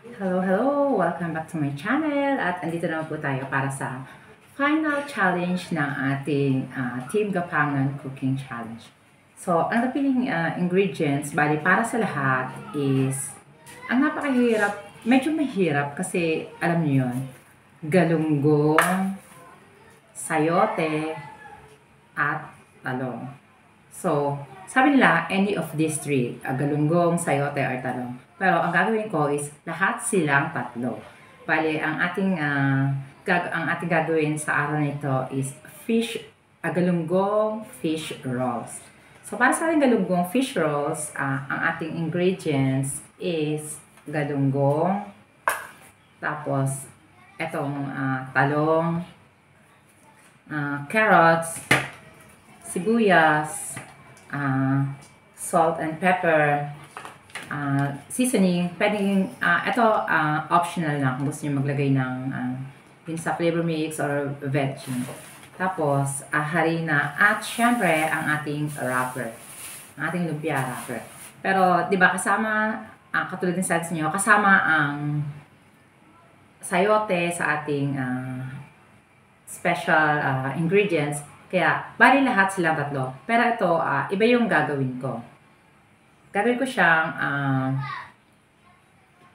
Hello, hello! Welcome back to my channel at andito naman po tayo para sa final challenge ng ating Team Gapangan Cooking Challenge. So, ang napiling ingredients, bali para sa lahat is, ang napakahirap, medyo mahirap kasi alam niyo yun, galunggong, sayote, at talong. So, sabi nila, any of these three, galunggong, sayote, or talong. Pero ang gagawin ko is lahat silang tatlo. Bali, ang ating gagawin sa araw nito is galunggong fish rolls. So, para sa ating galunggong fish rolls, ang ating ingredients is galunggong, tapos etong talong, carrots, sibuyas, salt and pepper, seasoning, pwedeng, ito optional na kung gusto nyo maglagay ng yun sa flavor mix or veggie. Tapos, harina at syempre ang ating wrapper, ang ating lumpia wrapper. Pero, di ba, kasama, katulad ng sabi nyo, kasama ang sayote sa ating special ingredients. Kaya, bali lahat silang tatlo. Pero ito, iba yung gagawin ko. Gagawin ko siyang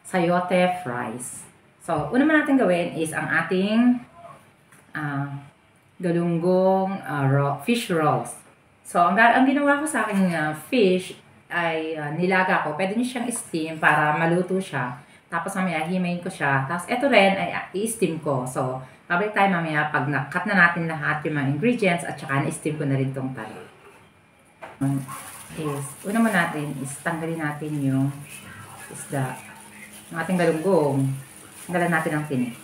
sayote fries. So, una natin gawin is ang ating galunggong fish rolls. So, ang ginawa ko sa aking fish ay nilaga ko. Pwede nyo siyang steam para maluto siya. Tapos mamaya, himayin ko siya. Tapos ito rin ay i-steam ko. So, babalik tayo mamaya pag na-cut na natin lahat yung mga ingredients at saka na-steam ko na rin itong talong. Una mo natin is tanggalin natin yung isda. Ang ating galunggong. Tanggalan natin ang tinik.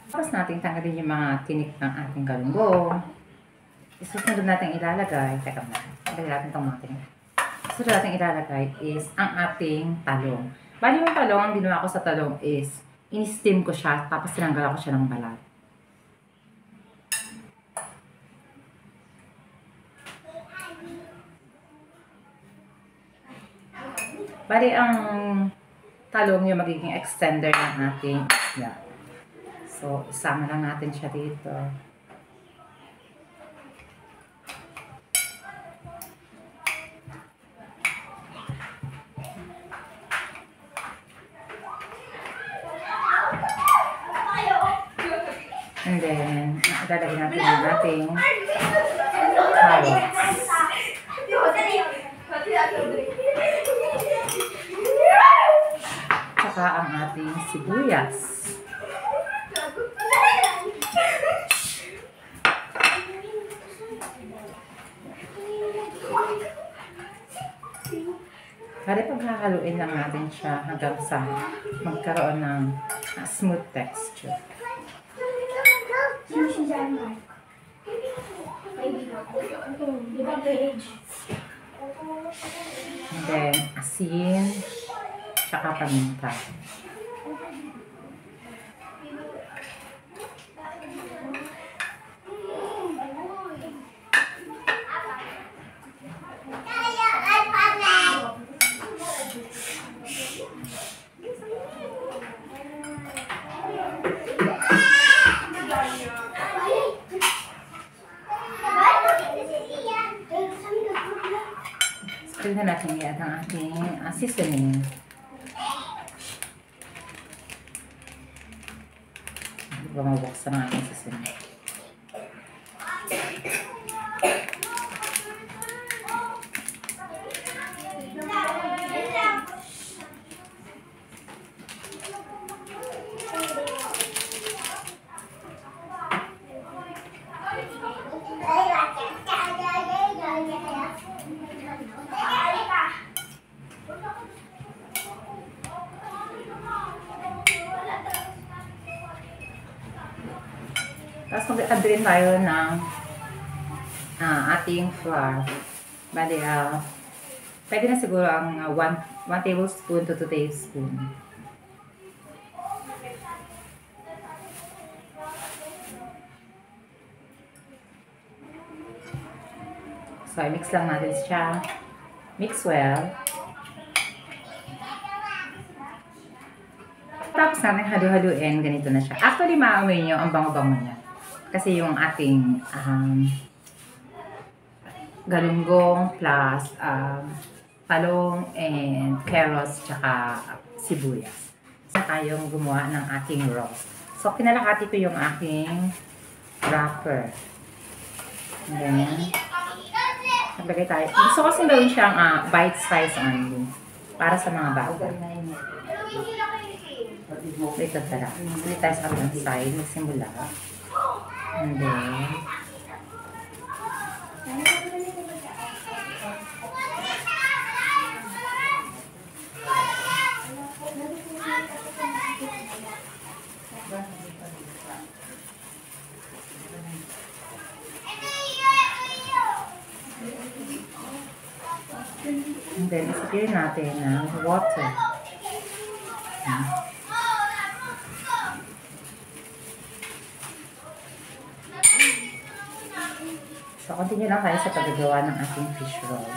Tapos natin tanggalin yung mga tinik ng ating galunggong. Susunod natin ilalagay, teka muna, tanggalin natin itong mga tinik. Susunod natin ilalagay is ang ating talong. Bali yung talong, ang ginawa ko sa talong is, in-steam ko siya, tapos tinanggalan ko siya ng balat. Bali ang talong yung magiging extender ng ating isda. So, isama lang natin siya dito. And then, ilalagay natin ang ating carrots. Tsaka ang ating sibuyas. Para pagkakaluin lang natin siya hanggang sa magkaroon ng smooth texture. And then, asin, tsaka paminta. Tignan natin yan ang ating seasoning. Hindi ba mabuksan ang ating seasoning? Tapos mag-add rin tayo ng ating flour. Bali, pwede na siguro ang 1 tablespoon to 2 tablespoon. So, i-mix lang natin siya. Mix well. Tapos natin halo-haluin, ganito na siya. Actually, maamoy nyo ang bango-bango niya. Kasi yung ating galunggong plus talong and carrots tsaka sibuyas. So, tayong gumawa ng ating roast. So, kinalahati ko yung aking wrapper. And then, naglagay tayo. Gusto ko kasi gawin siyang bite size only. Para sa mga bata. Ito tala. Dito tayo sa kabilang side. Magsimula. And then, isipin natin ng water. So, continue lang tayo sa paggagawa ng ating fish roll.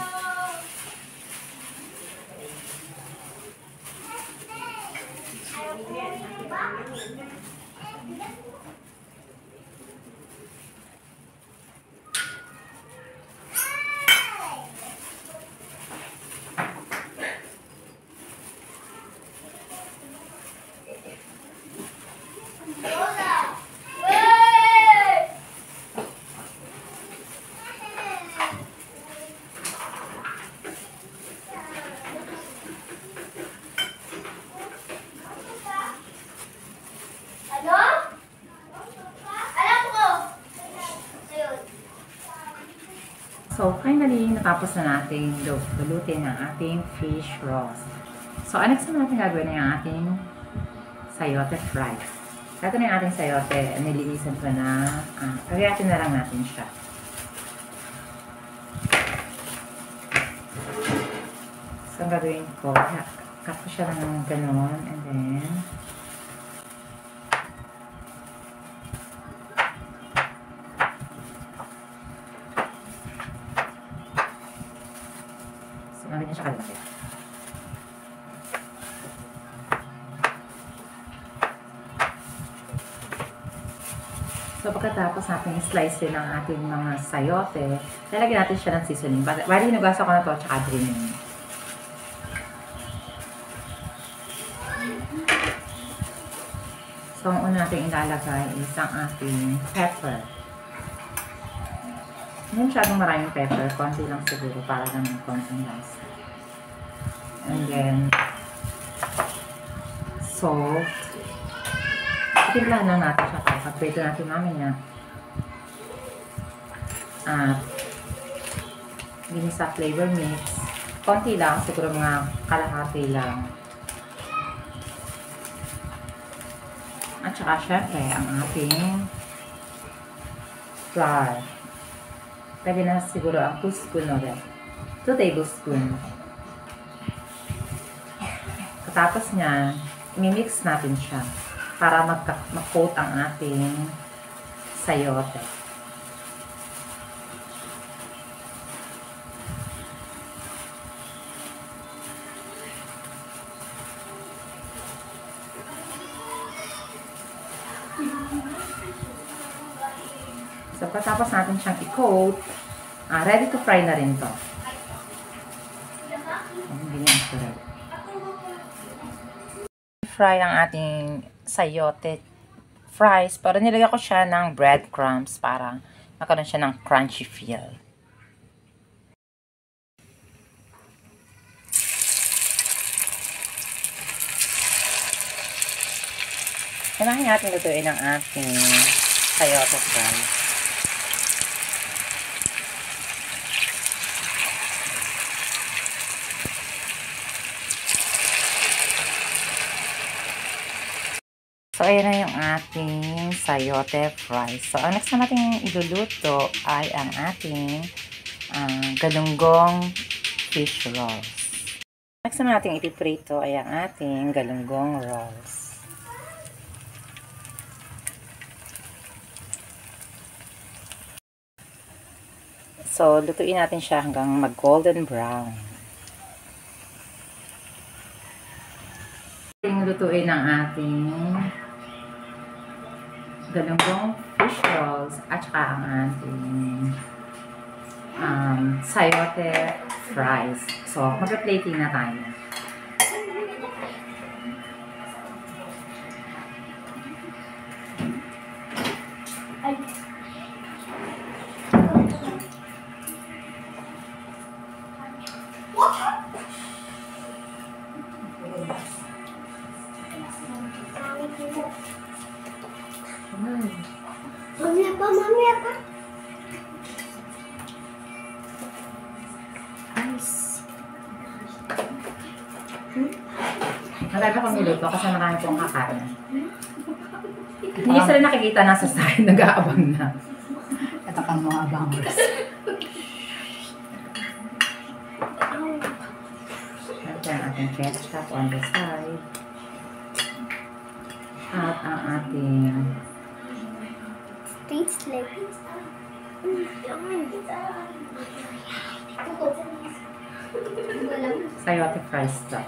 So, finally, natapos na natin lutuin ang ating fish roast. So, ang next na natin gagawin ay ang ating sayote fry. Ito na yung ating sayote. Nililisan ko na. Kagayatin na lang natin siya. So, ang gagawin ko, cut ko siya ng ganon. And then, natin siya kalaki. So, pagkatapos natin i-slice din ang ating mga sayote, lalagyan natin siya ng seasoning. Bali, hinugasan ko na to, tsaka drainin. So, ang una natin ilalagay is ang ating pepper. Hindi masyadong maraming pepper, konti lang siguro para lang ng konting lasa. And then, salt. Itimplahan lang natin siya para pag-prito natin mamaya. At, ginisa flavor mix. Konti lang, siguro mga kalahati lang. At saka syempre, ang ating flour. Pwede na siguro ang 2 spoon ulit. 2 tablespoon. Tapos niya, i-mix natin siya para mag-coat ang ating sayote. So, pagkatapos natin siyang i-coat, ready to fry na rin to. Hindi niya ito fry ang ating sayote fries, pero nilagyan ko siya ng breadcrumbs para magkaroon siya ng crunchy feel. Kailangan natin lutuin ang ating sayote fries. So, ayan na yung ating sayote fries. So, ang next na natin iluluto ay ang ating galunggong fish rolls. Next na natin ipiprito ay ang ating galunggong rolls. So, lutuin natin siya hanggang mag-golden brown. Lutuin ang ating galunggong fish rolls at saka ang ating sayote fries. So, mag-plating na tayo. Mamaya pa. Nice. Marami akong niluto kasi marami pong kakain. Hindi sila nakikita nasa side, nag-aabang na. Ito kang mga abangers. Ito ang ating ketchup on the side. At ang ating Tastes like sayote fries to.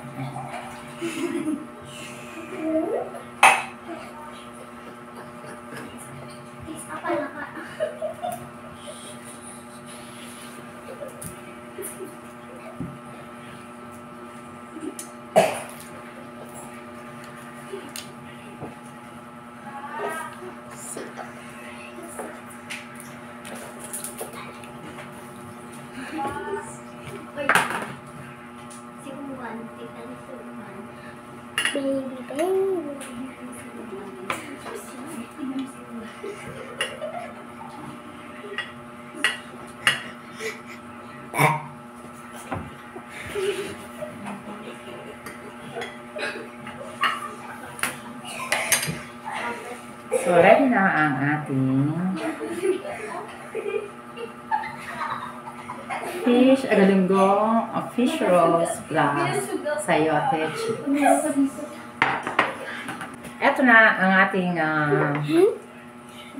baby, baby. So, ready na ang ating galunggong fish rolls plus sayote chips. Ito na ang ating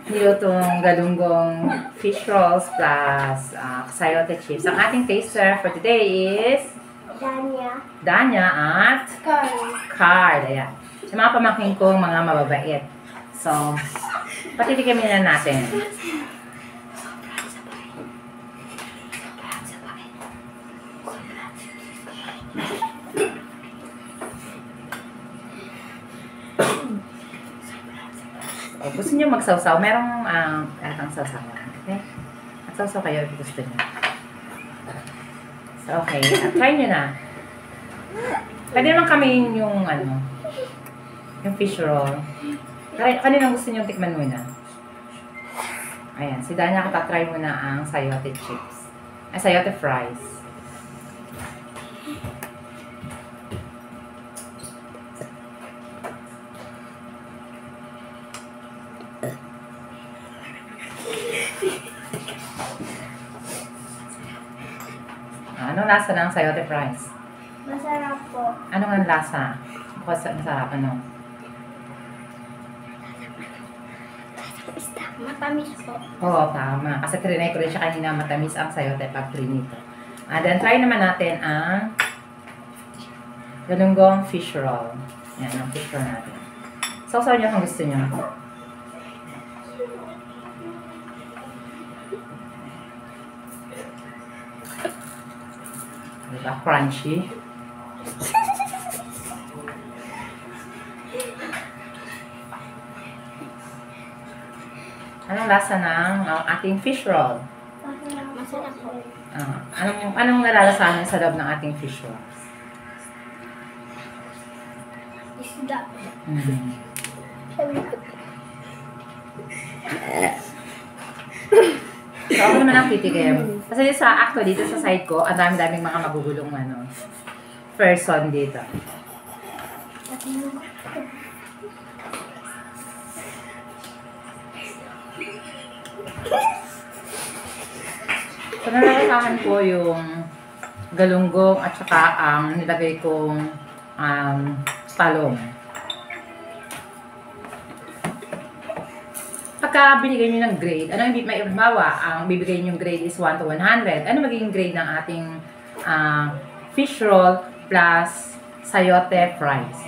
nilutong galunggong fish rolls plus sayote chips. Ang ating taster for today is Danya at Carl. Ayan. Sa mga pamangkin kong mga mababait. So, patitikimin na natin. O, gusto niyo magsawsaw? Merong atang sawsaw. Okay? At sawsaw kayo if gusto niyo. So, okay. Try niyo na. Pwede naman kami yung yung fish roll. Kaninang gusto niyo tikman muna? Ayan. Si Danya katatry muna ang sayote chips. Sayote fries. Anong lasa ng sayote fries? Masarap po. Anong ang lasa? Masarap, ano? Matamis po. Oo, tama. Kasi trinay ko rin siya kanina, matamis ang sayote pag trinito. Then try naman natin ang galunggong fish roll. Yan, ang fish roll natin. Sausaw niyo kung gusto niyo. Diba? Crunchy. Anong lasa ng ating fish roll? Masarap po. Anong nalalasahan sa loob ng ating fish roll? Isda. So, ako naman ang titikim. Kasi actually, dito sa side ko, ang dami-daming mga magugulong person dito. So, nalalasahan ko yung galunggong at saka ang nilagay kong talong. Pagka binigay nyo ng grade, ano yung may halimbawa, ang bibigay nyo yung grade is 1 to 100. Ano magiging grade ng ating fish roll plus sayote fries?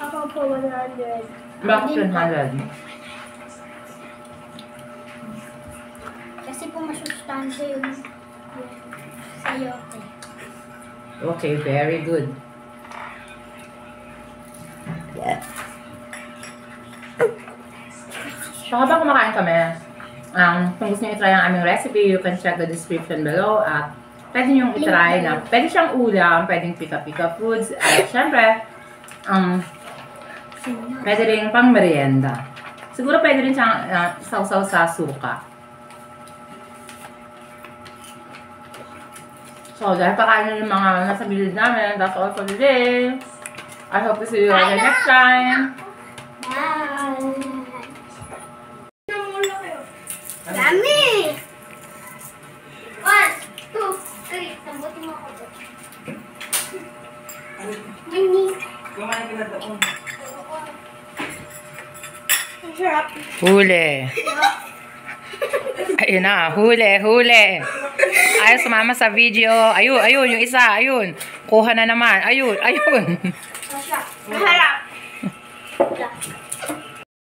Ako po 100. Bakit 100? Kasi po masustansya yung sayote. Okay, very good. So, habang kumakain kami, kung gusto nyo i-try ang aming recipe, you can check the description below at pwede nyo i-try na pwede siyang ulam, pwedeng pika-pika foods, at syempre, pwede rin pang merienda. Siguro pwede rin siyang sausaw sa suka. So, dahil pakain nyo yung mga nasa bilid namin, that's all for today. I hope to see you again next time. Bye! Dami! 1, 2, 3. Tambutin mo ako. Mini. Kumain ka na doon. Ang sarap. Huli. Ayun na, huli. Ayaw sumama sa video. Ayun, yung isa, ayun. Kuha na naman. Ayun.